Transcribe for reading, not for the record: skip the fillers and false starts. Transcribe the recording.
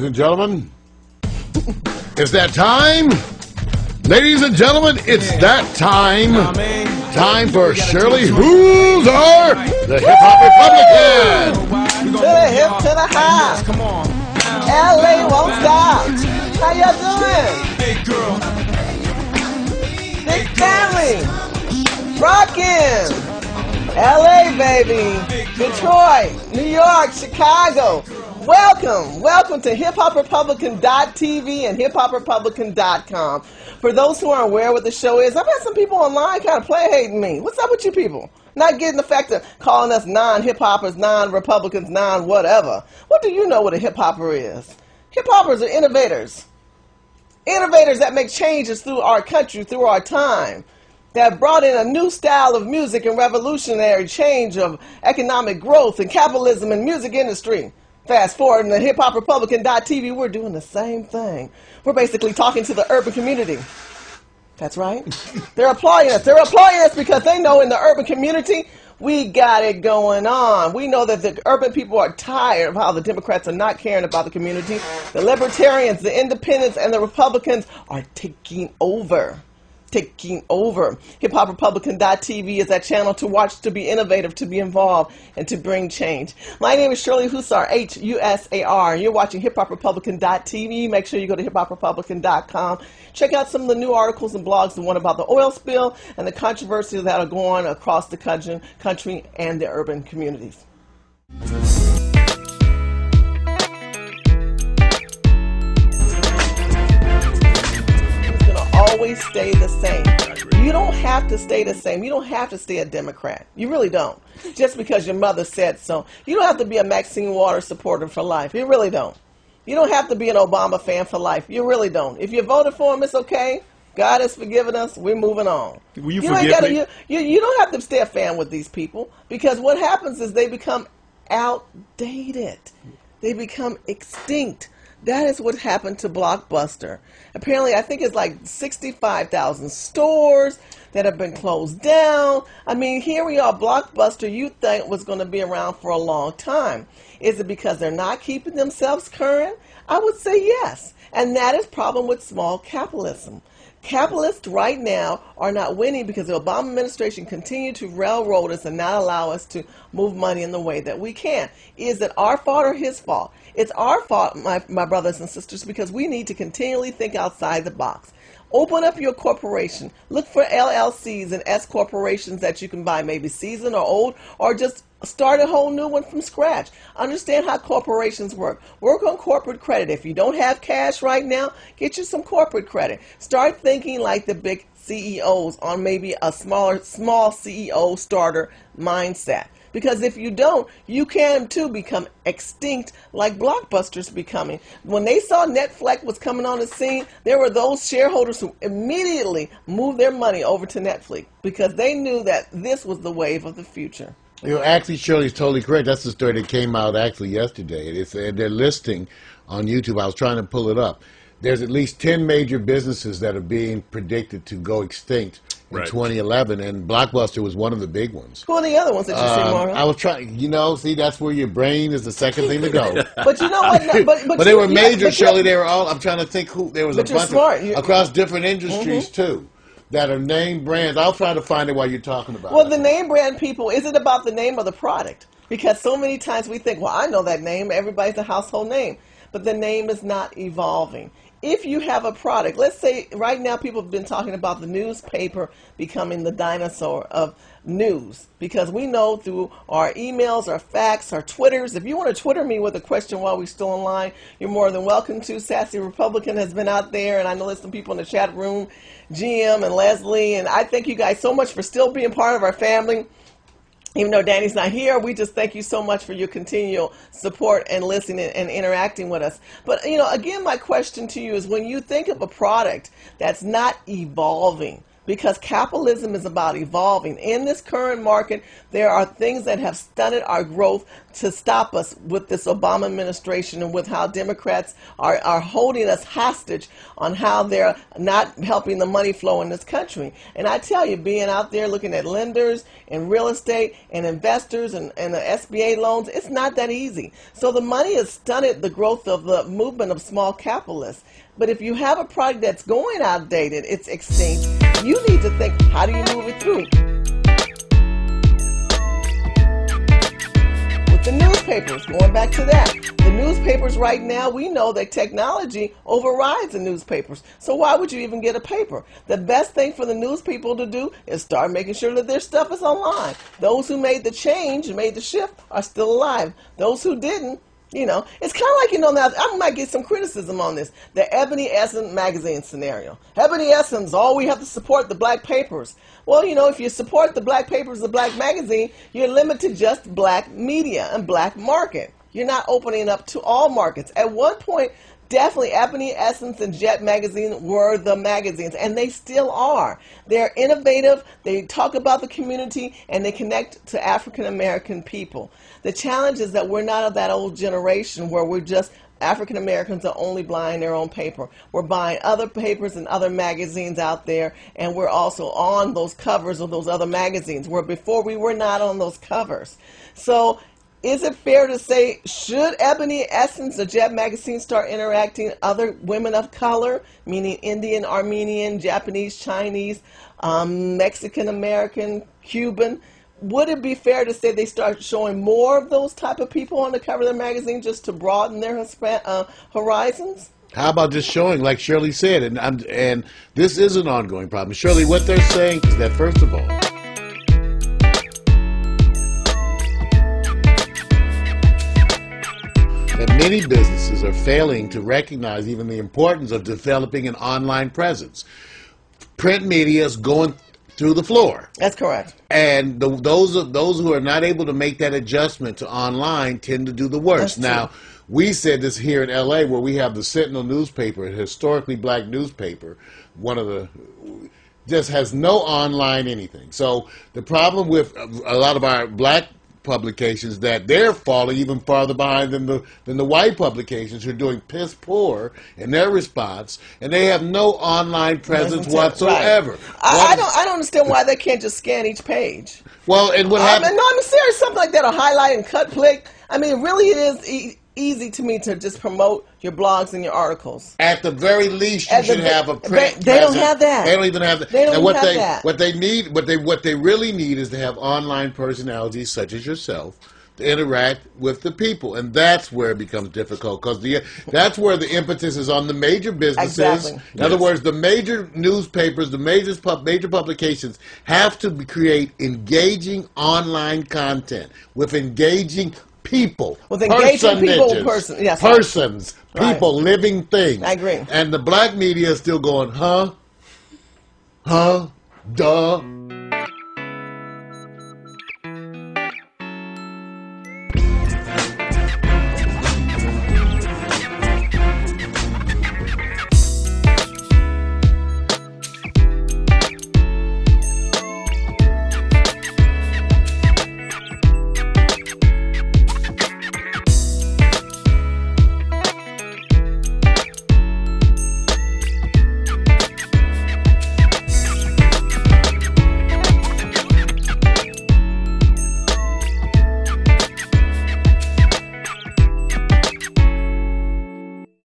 and gentlemen, it's that time. Ladies and gentlemen, it's that time. Time for Shirley Husar, the hip-hop Republican. To the hip, to the high. LA won't stop. How y'all doing? Big family. Rockin'. LA, baby. Detroit, New York, Chicago. Welcome to hiphoprepublican.tv and hiphoprepublican.com. For those who aren't aware what the show is, I've had some people online kind of play hating me. What's up with you people? Not getting the fact of calling us non-hip-hoppers, non-Republicans, non-whatever. What do you know what a hip-hopper is? Hip-hoppers are innovators. Innovators that make changes through our country, through our time. That brought in a new style of music and revolutionary change of economic growth and capitalism and music industry. Fast forward in the hiphoprepublican.tv, we're doing the same thing. We're basically talking to the urban community. That's right. They're applauding us. They're applauding us because they know in the urban community, we got it going on. We know that the urban people are tired of how the Democrats are not caring about the community. The Libertarians, the Independents, and the Republicans are taking over. Hiphoprepublican.tv is that channel to watch, to be innovative, to be involved, and to bring change. My name is Shirley Husar, H-U-S-A-R, and you're watching hiphoprepublican.tv. Make sure you go to hiphoprepublican.com. Check out some of the new articles and blogs, the one about the oil spill and the controversies that are going across the country and the urban communities. Always stay the same. You don't have to stay the same. You don't have to stay a Democrat. You really don't. Just because your mother said so. You don't have to be a Maxine Waters supporter for life. You really don't. You don't have to be an Obama fan for life. You really don't. If you voted for him, it's okay. God has forgiven us. We're moving on. Will you forgive me? You don't have to stay a fan with these people, because what happens is they become outdated. They become extinct. That is what happened to Blockbuster. Apparently, I think it's like 65,000 stores that have been closed down. I mean, here we are, Blockbuster, you think was going to be around for a long time. Is it because they're not keeping themselves current? I would say yes. And that is problem with small capitalism. Capitalists right now are not winning because the Obama administration continued to railroad us and not allow us to move money in the way that we can. Is it our fault or his fault? It's our fault, my brothers and sisters, because we need to continually think outside the box. Open up your corporation. Look for LLCs and S corporations that you can buy, maybe seasoned or old, or just start a whole new one from scratch. Understand how corporations work. Work on corporate credit. If you don't have cash right now, get you some corporate credit. Start thinking like the big CEOs on maybe a small CEO starter mindset. Because if you don't, you can too become extinct like Blockbuster's becoming. When they saw Netflix was coming on the scene, there were those shareholders who immediately moved their money over to Netflix because they knew that this was the wave of the future. You know, actually, Shirley's totally correct. That's the story that came out actually yesterday. It's they're listing on YouTube. I was trying to pull it up. There's at least 10 major businesses that are being predicted to go extinct in 2011, and Blockbuster was one of the big ones. Who are the other ones that you see, Maura? I was trying, see, that's where your brain is the second thing to go. But you know what? But they were major, Shirley. They were all, I'm trying to think who, there was a bunch of, across different industries too, that are name brands. I'll try to find it while you're talking about it. Well, the name brand people, is it about the name of the product? Because so many times we think, well, I know that name. Everybody's a household name. But the name is not evolving. If you have a product, let's say right now people have been talking about the newspaper becoming the dinosaur of news, because we know through our emails, our fax, our Twitters, if you want to Twitter me with a question while we're still online, you're more than welcome to. Sassy Republican has been out there, and I know there's some people in the chat room, GM and Leslie, and I thank you guys so much for still being part of our family. Even though Danny's not here, we just thank you so much for your continual support and listening and interacting with us. But, again, my question to you is, when you think of a product that's not evolving, because capitalism is about evolving. In this current market, there are things that have stunted our growth to stop us with this Obama administration and with how Democrats are holding us hostage on how they're not helping the money flow in this country. And I tell you, being out there looking at lenders and real estate and investors and the SBA loans, it's not that easy. So the money has stunted the growth of the movement of small capitalists. But if you have a product that's going outdated, it's extinct, you need to think, how do you move it through? With the newspapers, going back to that, the newspapers right now, we know that technology overrides the newspapers. So why would you even get a paper? The best thing for the news people to do is start making sure that their stuff is online. Those who made the change, made the shift, are still alive. Those who didn't, you know, it's kind of like, you know, now I might get some criticism on this. The Ebony Essence magazine scenario. Ebony Essence, we have to support the black papers. Well, you know, if you support the black papers, the black magazine, you're limited to just black media and black market. You're not opening up to all markets. At one point, definitely Ebony Essence and Jet magazine were the magazines, and they still are. They're innovative, they talk about the community, and they connect to African American people. The challenge is that we're not of that old generation where we're just African Americans are only buying their own paper. We're buying other papers and other magazines out there, and we're also on those covers of those other magazines, where before we were not on those covers. So is it fair to say, should Ebony Essence or Jet magazine start interacting other women of color, meaning Indian, Armenian, Japanese, Chinese, Mexican American, Cuban? Would it be fair to say they start showing more of those type of people on the cover of their magazine just to broaden their horizons? How about just showing, like Shirley said, and this is an ongoing problem. Shirley, what they're saying is that, first of all, that many businesses are failing to recognize even the importance of developing an online presence. Print media is going through the floor. That's correct. And those who are not able to make that adjustment to online tend to do the worst. Now, we said this here in LA, where we have the Sentinel newspaper, a historically black newspaper, one of the, just has no online anything. So the problem with a lot of our black publications, that they're falling even farther behind than the white publications, who are doing piss poor in their response, and they have no online presence whatsoever. Right. I don't understand why they can't just scan each page. Well, and what happens? No, I'm serious. Something like that, or highlight and cut click. I mean, really, it is easy to me to just promote your blogs and your articles. At the very least, you should have a print. They don't have that. They don't even have that. They don't and have that. What they really need is to have online personalities such as yourself to interact with the people, and that's where it becomes difficult, because that's where the impetus is on the major businesses. Exactly. In other words, the major newspapers, the major publications have to create engaging online content with engaging people, with engaging people, persons, people, living things. I agree. And the black media is still going, duh.